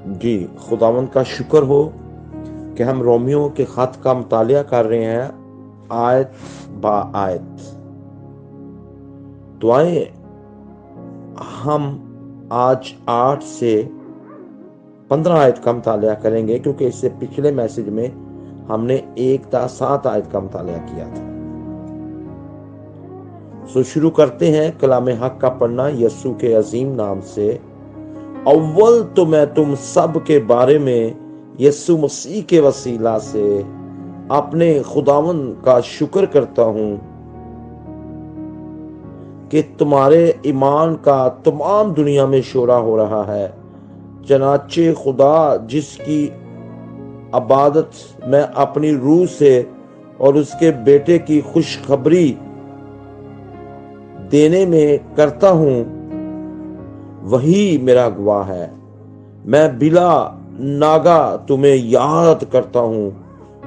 جی، خداوند کا شکر ہو کہ ہم رومیو کے خط کا مطالعہ کر رہے ہیں آیت با آیت۔ تو آئیں ہم آج 8 سے 15 آیت کا مطالعہ کریں گے، کیونکہ اس سے پچھلے میسج میں ہم نے 1 تا 7 آیت کا مطالعہ کیا تھا۔ شروع کرتے ہیں کلام حق کا پڑھنا یسوع کے عظیم نام سے۔ اول تو میں تم سب کے بارے میں یسوع مسیح کے وسیلہ سے اپنے خداوند کا شکر کرتا ہوں کہ تمہارے ایمان کا تمام دنیا میں شورا ہو رہا ہے، چنانچہ خدا جس کی عبادت میں اپنی روح سے اور اس کے بیٹے کی خوشخبری دینے میں کرتا ہوں، وہی میرا گواہ ہے۔ میں بلا ناگا تمہیں یاد کرتا ہوں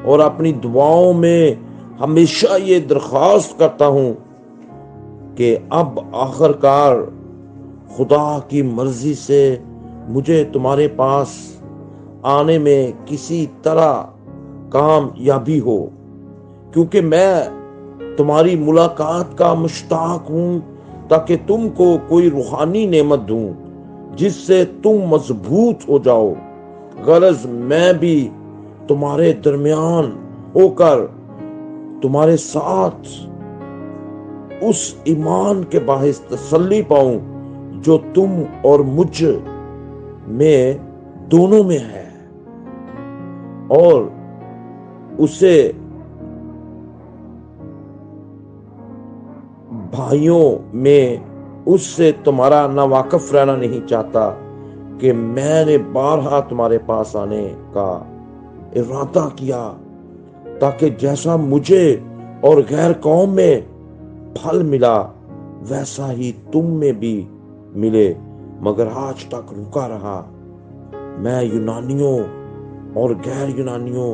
اور اپنی دعاؤں میں ہمیشہ یہ درخواست کرتا ہوں کہ اب آخر کار خدا کی مرضی سے مجھے تمہارے پاس آنے میں کسی طرح کامیابی ہو، کیونکہ میں تمہاری ملاقات کا مشتاق ہوں، تاکہ تم کو کوئی روحانی نعمت دوں جس سے تم مضبوط ہو جاؤ۔ غرض میں بھی تمہارے درمیان ہو کر تمہارے ساتھ اس ایمان کے باعث تسلی پاؤں جو تم اور مجھ میں دونوں میں ہے، اور اسے بھائیوں میں اس سے تمہارا ناواقف رہنا نہیں چاہتا کہ میں نے بارہا تمہارے پاس آنے کا ارادہ کیا، تاکہ جیسا مجھے اور غیر قوم میں پھل ملا ویسا ہی تم میں بھی ملے، مگر آج تک رکا رہا۔ میں یونانیوں اور غیر یونانیوں،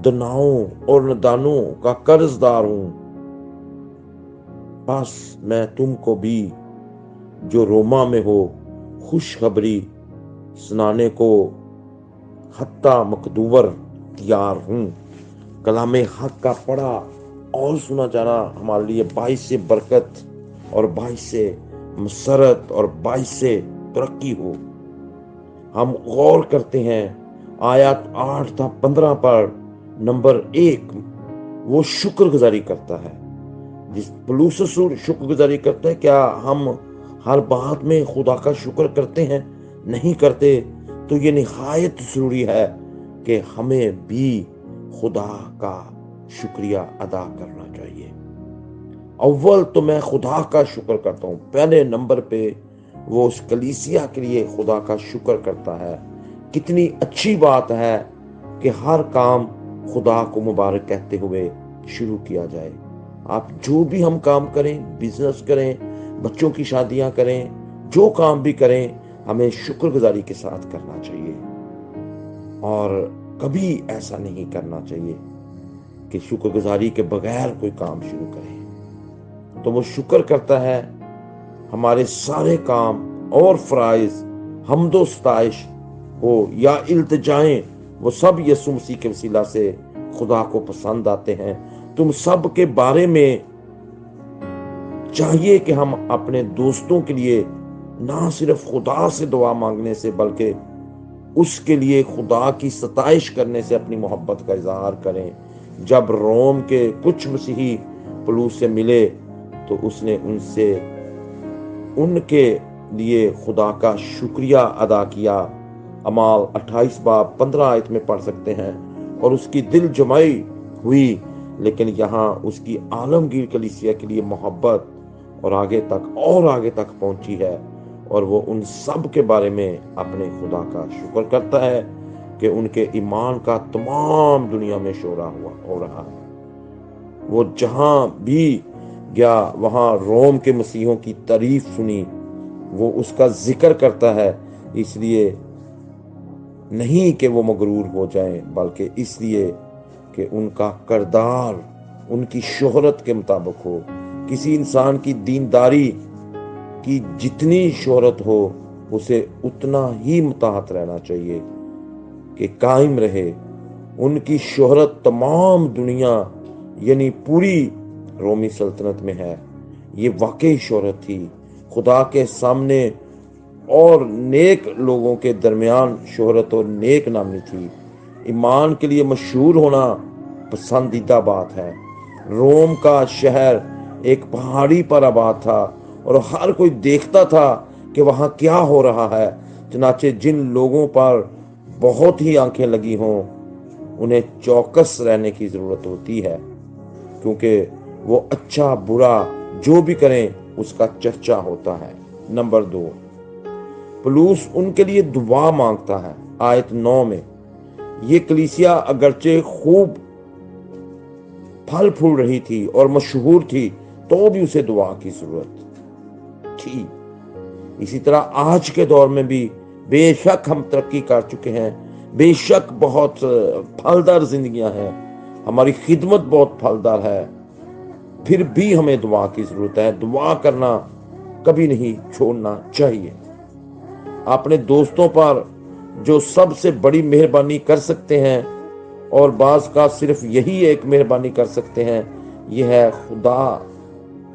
دناؤں اور ندانوں کا قرض دار ہوں۔ بس میں تم کو بھی جو روما میں ہو خوشخبری سنانے کو حتی مقدور تیار ہوں۔ کلام حق کا پڑھا اور سنا جانا ہمارے لیے باعث برکت اور باعث مسرت اور باعث ترقی ہو۔ ہم غور کرتے ہیں آیات 8 تا 15 پر۔ نمبر 1، وہ شکر گزاری کرتا ہے۔ جس پولس رسول شکر گزاری کرتا ہے، کیا ہم ہر بات میں خدا کا شکر کرتے ہیں؟ نہیں کرتے، تو یہ نہایت ضروری ہے کہ ہمیں بھی خدا کا شکریہ ادا کرنا چاہیے۔ اول تو میں خدا کا شکر کرتا ہوں، پہلے نمبر پہ وہ اس کلیسیا کے لیے خدا کا شکر کرتا ہے۔ کتنی اچھی بات ہے کہ ہر کام خدا کو مبارک کہتے ہوئے شروع کیا جائے۔ آپ جو بھی ہم کام کریں، بزنس کریں، بچوں کی شادیاں کریں، جو کام بھی کریں، ہمیں شکر گزاری کے ساتھ کرنا چاہیے، اور کبھی ایسا نہیں کرنا چاہیے کہ شکر گزاری کے بغیر کوئی کام شروع کریں۔ تو وہ شکر کرتا ہے، ہمارے سارے کام اور فرائض، حمد و ستائش ہو یا التجائیں، وہ سب یسوع مسیح کے وسیلہ سے خدا کو پسند آتے ہیں۔ تم سب کے بارے میں چاہیے کہ ہم اپنے دوستوں کے لیے نہ صرف خدا سے دعا مانگنے سے، بلکہ اس کے لیے خدا کی ستائش کرنے سے اپنی محبت کا اظہار کریں۔ جب روم کے کچھ مسیحی پولس سے ملے تو اس نے ان کے لیے خدا کا شکریہ ادا کیا۔ اعمال 28 باب 15 آیت میں پڑھ سکتے ہیں۔ اور اس کی دل جمعی ہوئی، لیکن یہاں اس کی عالمگیر کلیسیا کے لیے محبت اور آگے تک پہنچی ہے، اور وہ ان سب کے بارے میں اپنے خدا کا شکر کرتا ہے کہ ان کے ایمان کا تمام دنیا میں شورا ہو رہا ہے۔ وہ جہاں بھی گیا وہاں روم کے مسیحوں کی تعریف سنی، وہ اس کا ذکر کرتا ہے، اس لیے نہیں کہ وہ مغرور ہو جائیں، بلکہ اس لیے کہ ان کا کردار ان کی شہرت کے مطابق ہو۔ کسی انسان کی دینداری کی جتنی شہرت ہو، उसे उतना ही मुताहत रहना चाहिए कि कायम रहे। उनकी शोहरत तमाम दुनिया यानी पूरी रोमी सल्तनत में है। ये वाकई शोहरत थी खुदा के सामने और नेक लोगों के दरमियान शोहरत और नेक नामी थी। ईमान के लिए मशहूर होना पसंदीदा बात है। रोम का शहर एक पहाड़ी पर आबाद था और हर कोई देखता था कि वहाँ क्या हो रहा है। चनाचे जिन लोगों पर बहुत ही आंखें लगी हों उन्हें चौकस रहने की ज़रूरत होती है, क्योंकि वो अच्छा बुरा जो भी करें उसका चर्चा होता है। नंबर 2, पलूस उनके लिए दुआ मांगता है। आयत 9 में ये कलीसिया अगरचे खूब फल फूल रही थी और मशहूर थी, तो भी उसे दुआ की जरूरत थी। इसी तरह आज के दौर में भी बेशक हम तरक्की कर चुके हैं, बेशक बहुत फलदार जिंदगियां हैं, हमारी खिदमत बहुत फलदार है, फिर भी हमें दुआ की जरूरत है। दुआ करना कभी नहीं छोड़ना चाहिए। अपने दोस्तों पर जो सबसे बड़ी मेहरबानी कर सकते हैं, और बाज का सिर्फ यही एक मेहरबानी कर सकते हैं, यह है खुदा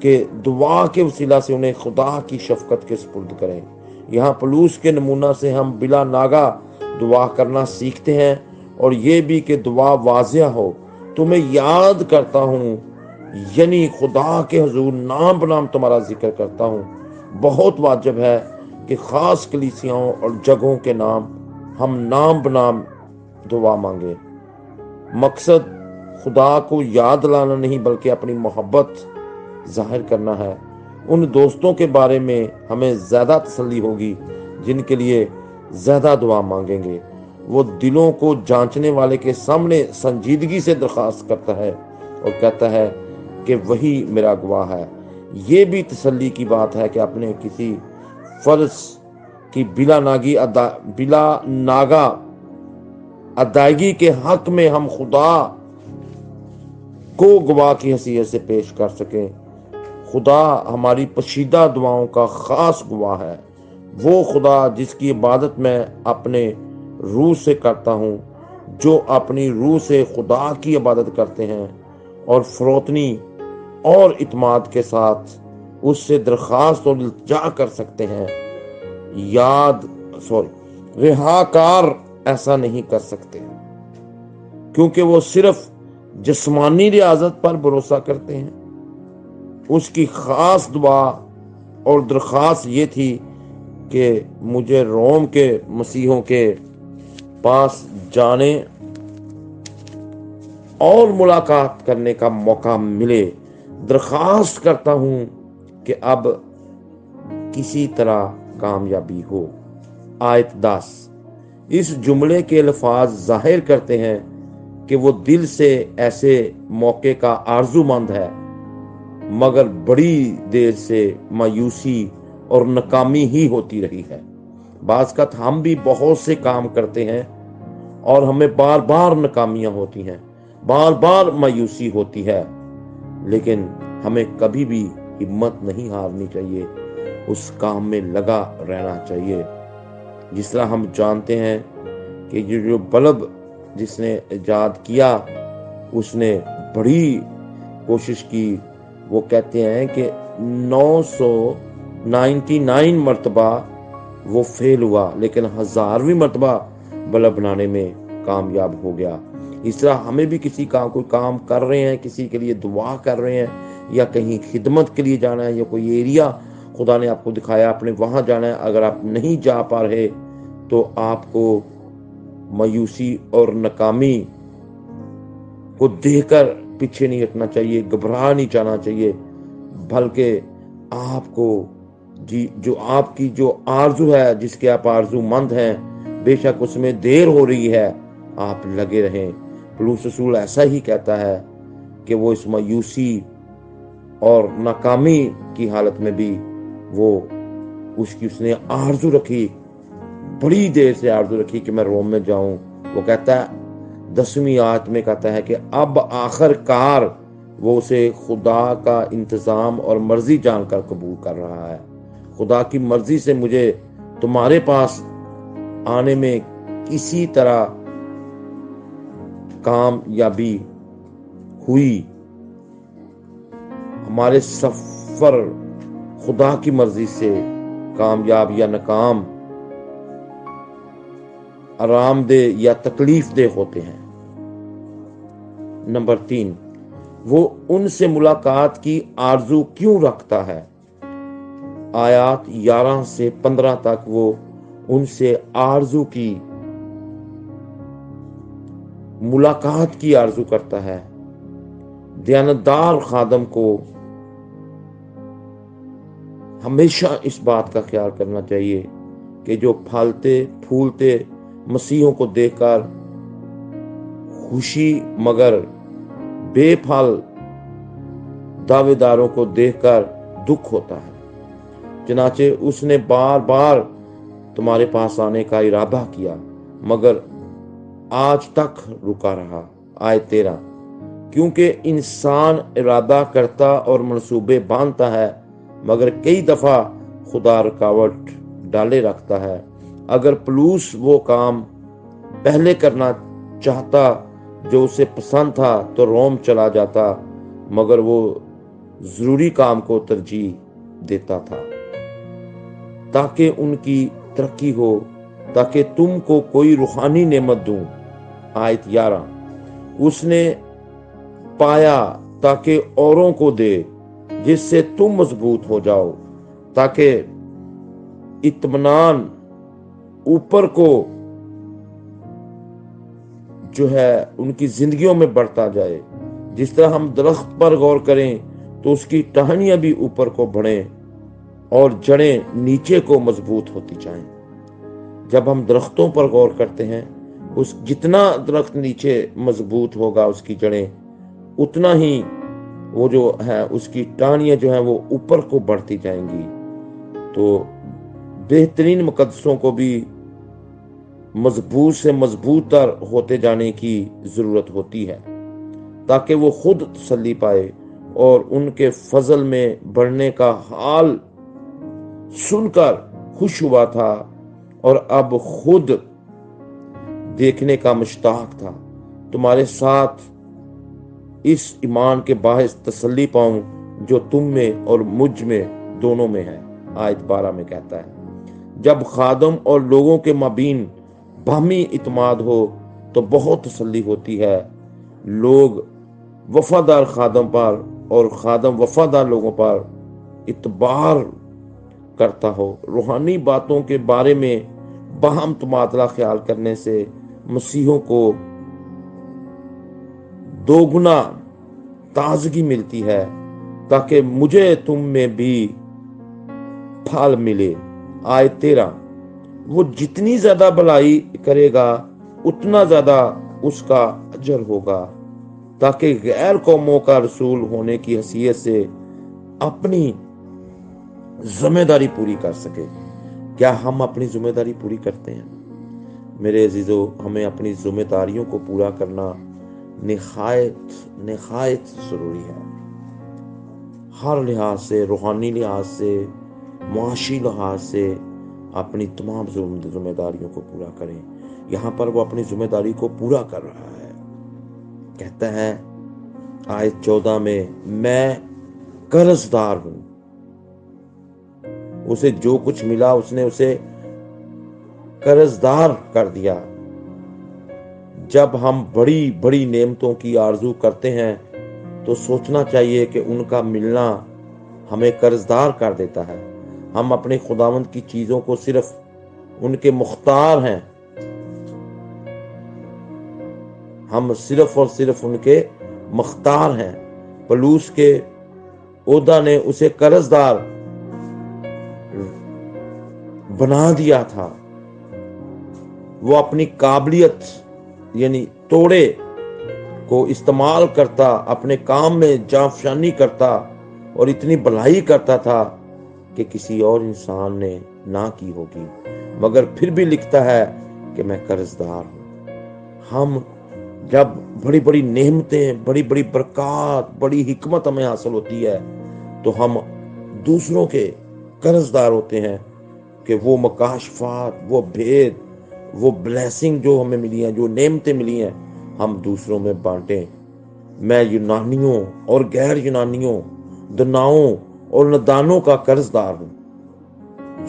के दुआ के वसीला से उन्हें खुदा की शफकत के सुपुर्द करें। यहाँ पलूस के नमूना से हम बिला नागा दुआ करना सीखते हैं, और ये भी कि दुआ वाजिया हो। तुम्हें याद करता हूँ, यानी खुदा के हुजूर नाम बनाम तुम्हारा जिक्र करता हूँ। बहुत वाजिब है कि खास कलीसियाओं और जगहों के नाम हम नाम बनाम दुआ मांगे। मकसद खुदा को याद लाना नहीं बल्कि अपनी मोहब्बत जाहिर करना है। उन दोस्तों के बारे में हमें ज़्यादा तसल्ली होगी जिनके लिए ज़्यादा दुआ मांगेंगे। वो दिलों को जांचने वाले के सामने संजीदगी से दरख्वास्त करता है और कहता है कि वही मेरा गवाह है। ये भी तसल्ली की बात है कि अपने किसी फर्ज की बिला नागा अदायगी के हक में हम खुदा को गवाह की हैसियत से पेश कर सकें। खुदा हमारी पशीदा दुआओं का खास गवाह है। वो खुदा जिसकी इबादत मैं अपने रूह से करता हूँ, जो अपनी रूह से खुदा की इबादत करते हैं और फरोतनी और इत्माद के साथ उससे दरख्वास्त और इल्तिजा कर सकते हैं, रिहाकार ऐसा नहीं कर सकते, क्योंकि वो सिर्फ जिस्मानी रियाजत पर भरोसा करते हैं। उसकी खास दुआ और दरख्वास्त ये थी कि मुझे रोम के मसीहों के पास जाने और मुलाकात करने का मौका मिले। दरख्वास्त करता हूं कि अब किसी तरह कामयाबी हो। आयत 10 इस जुमले के अल्फाज जाहिर करते हैं कि वो दिल से ऐसे मौके का आरजूमंद है, मगर बड़ी देर से मायूसी और नाकामी ही होती रही है। बाज़ का हम भी बहुत से काम करते हैं और हमें बार बार नाकामियां होती हैं, बार बार मायूसी होती है, लेकिन हमें कभी भी हिम्मत नहीं हारनी चाहिए, उस काम में लगा रहना चाहिए। जिस तरह हम जानते हैं कि ये जो बल्ब जिसने इजाद किया उसने बड़ी कोशिश की। वो कहते हैं कि 999 मरतबा वो फेल हुआ, लेकिन 1000वीं मरतबा बल्ब बनाने में कामयाब हो गया। इस तरह हमें भी कोई काम कर रहे हैं, किसी के लिए दुआ कर रहे हैं, या कहीं खिदमत के लिए जाना है, या कोई एरिया खुदा ने आपको दिखाया आपने वहां जाना है, अगर आप नहीं जा पा रहे तो आपको मायूसी और नाकामी को देखकर पीछे नहीं हटना चाहिए, घबरा नहीं जाना चाहिए, बल्कि आपको जो आपकी जो आरजू है, जिसके आप आरजूमंद हैं, बेशक उसमें देर हो रही है, आप लगे रहें। पौलुस रसूल ऐसा ही कहता है कि वो इस मायूसी और नाकामी की हालत में भी उसने आरजू रखी, बड़ी देर से आरजू रखी कि मैं रोम में जाऊं। वो कहता है 10वीं आयत में कहता है कि अब आखिरकार वो उसे खुदा का इंतजाम और मर्जी जानकर कबूल कर रहा है। खुदा की मर्जी से मुझे तुम्हारे पास आने में किसी तरह कामयाबी हुई, हमारे सफर खुदा की मर्जी से कामयाब या नाकाम, आरामदेह या तकलीफ देह होते हैं। नंबर 3, वो उनसे मुलाकात की आरजू क्यों रखता है? आयत 11 से 15 तक वो उनसे आरजू की मुलाकात की आरजू करता है। दयानतदार खादम को हमेशा इस बात का ख्याल करना चाहिए कि जो फलते फूलते मसीहों को देखकर खुशी मगर बेफल दावेदारों को देखकर दुख होता है। चनाचे उसने बार बार तुम्हारे पास आने का इरादा किया मगर आज तक रुका रहा। आयत 13, क्योंकि इंसान इरादा करता और मंसूबे बांधता है मगर कई दफा खुदा रुकावट डाले रखता है। अगर पलूस वो काम पहले करना चाहता जो उसे पसंद था तो रोम चला जाता, मगर वो जरूरी काम को तरजीह देता था ताकि उनकी तरक्की हो, ताकि तुमको कोई रूहानी नेमत दूं। आयत 11, उसने पाया ताकि औरों को दे, जिससे तुम मजबूत हो जाओ, ताकि इत्मीनान ऊपर को जो है उनकी जिंदगियों में बढ़ता जाए। जिस तरह हम दरख्त पर गौर करें तो उसकी टहनियां भी ऊपर को बढ़ें और जड़ें नीचे को मजबूत होती जाएं। जब हम दरख्तों पर गौर करते हैं, उस जितना दरख्त नीचे मजबूत होगा उसकी जड़ें, उतना ही वो जो है उसकी टहनियां जो है वो ऊपर को बढ़ती जाएंगी। तो बेहतरीन मुकद्दसों को भी मजबूत से मजबूत तर होते जाने की जरूरत होती है ताकि वो खुद तसल्ली पाए और उनके फजल में बढ़ने का हाल सुनकर खुश हुआ था और अब खुद देखने का मुश्ताक था। तुम्हारे साथ इस ईमान के बाहिस तसल्ली पाऊं जो तुम में और मुझ में दोनों में है। आयत 12 में कहता है, जब खादम और लोगों के माबीन बाहमी इत्माद हो तो बहुत तसल्ली होती है। लोग वफादार खादम पर और खादम वफादार लोगों पर इतबार करता हो। रूहानी बातों के बारे में बाहम तबादला ख्याल करने से मसीहों को दोगुना ताजगी मिलती है ताकि मुझे तुम में भी फल मिले। आयत 13, वो जितनी ज्यादा भलाई करेगा उतना ज्यादा उसका अजर होगा ताकि गैर कौमों का रसूल होने की हैसियत से अपनी जिम्मेदारी पूरी कर सके। क्या हम अपनी जिम्मेदारी पूरी करते हैं? मेरे अजीजों, हमें अपनी जिम्मेदारियों को पूरा करना निहायत जरूरी है। हर लिहाज से, रूहानी लिहाज से, मुआशी लिहाज से अपनी तमाम जिम्मेदारियों को पूरा करें। यहाँ पर वो अपनी जिम्मेदारी को पूरा कर रहा है। कहता है आयत 14 में, मैं कर्जदार हूं। उसे जो कुछ मिला उसने उसे कर्जदार कर दिया। जब हम बड़ी बड़ी नेमतों की आरजू करते हैं तो सोचना चाहिए कि उनका मिलना हमें कर्जदार कर देता है। हम अपने खुदावंद की चीजों को सिर्फ उनके मुख्तार हैं, हम सिर्फ और सिर्फ उनके मुख्तार हैं। पलूस के ओदा ने उसे कर्जदार बना दिया था। वो अपनी काबिलियत यानी तोड़े को इस्तेमाल करता, अपने काम में जाफशानी करता और इतनी भलाई करता था कि किसी और इंसान ने ना की होगी, मगर फिर भी लिखता है कि मैं कर्जदार हूं। हम जब बड़ी बड़ी नेमतें, बड़ी बड़ी बरकत, बड़ी हिकमत हमें हासिल होती है तो हम दूसरों के कर्जदार होते हैं। کہ وہ مکاشفات، وہ بھید، وہ بلیسنگ جو ہمیں ملی ہیں، جو نعمتیں ملی ہیں، ہم دوسروں میں بانٹیں۔ میں یونانیوں اور غیر یونانیوں، دناؤں اور ندانوں کا قرض دار ہوں۔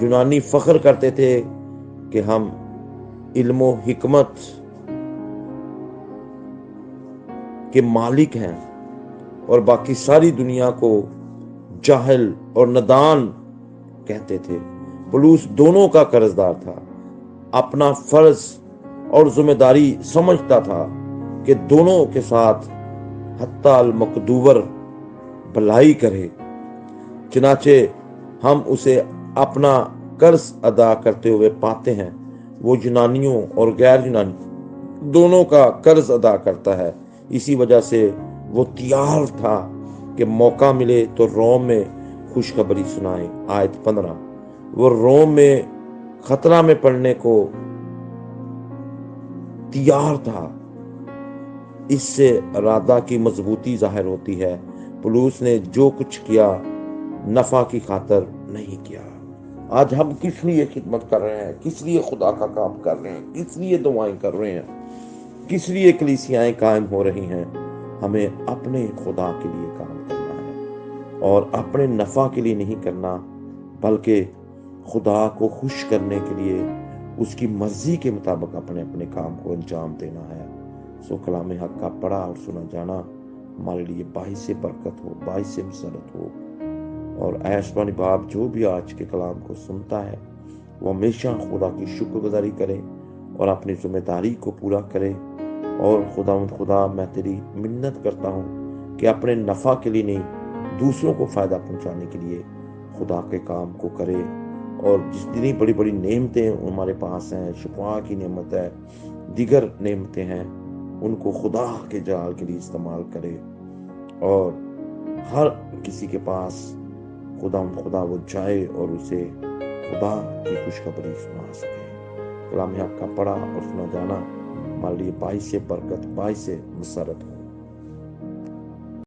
یونانی فخر کرتے تھے کہ ہم علم و حکمت کے مالک ہیں، اور باقی ساری دنیا کو جاہل اور ندان کہتے تھے۔ پولس دونوں کا قرض دار تھا، اپنا فرض اور ذمہ داری سمجھتا تھا کہ دونوں کے ساتھ حتی المقدور بھلائی کرے۔ چنانچہ ہم اسے اپنا قرض ادا کرتے ہوئے پاتے ہیں۔ وہ یونانیوں اور غیر یونانی دونوں کا قرض ادا کرتا ہے، اسی وجہ سے وہ تیار تھا کہ موقع ملے تو روم میں خوشخبری سنائے۔ آیت 15۔ وہ روم میں خطرہ میں پڑنے کو تیار تھا۔ اس سے ارادہ کی مضبوطی ظاہر ہوتی ہے۔ پولس نے جو کچھ کیا نفع کی خاطر نہیں کیا۔ آج ہم کس لیے خدمت کر رہے ہیں؟ کس لیے خدا کا کام کر رہے ہیں؟ کس لیے دعائیں کر رہے ہیں؟ کس لیے کلیسیائیں قائم ہو رہی ہیں؟ ہمیں اپنے خدا کے لیے کام کرنا ہے، اور اپنے نفع کے لیے نہیں کرنا، بلکہ خدا کو خوش کرنے کے لیے اس کی مرضی کے مطابق اپنے کام کو انجام دینا ہے۔ سو کلام حق کا پڑھا اور سنا جانا ہمارے لیے باعث برکت ہو، باعث مسرت ہو، اور اے آسمانی باپ جو بھی آج کے کلام کو سنتا ہے وہ ہمیشہ خدا کی شکر گزاری کرے اور اپنی ذمہ داری کو پورا کرے۔ اور خدا میں تیری منت کرتا ہوں کہ اپنے نفع کے لیے نہیں، دوسروں کو فائدہ پہنچانے کے لیے خدا کے کام کو کرے، اور جتنی بڑی بڑی نعمتیں ہمارے پاس ہیں، شفا کی نعمت ہے، دیگر نعمتیں ہیں، ان کو خدا کے جلال کے لیے استعمال کرے، اور ہر کسی کے پاس خدا وہ جائے اور اسے خدا کی خوشخبری سنا سکے۔ کلام حق کا پڑھا اور سنا جانا ہمارے لیے باعث برکت، باعث مسرت ہو۔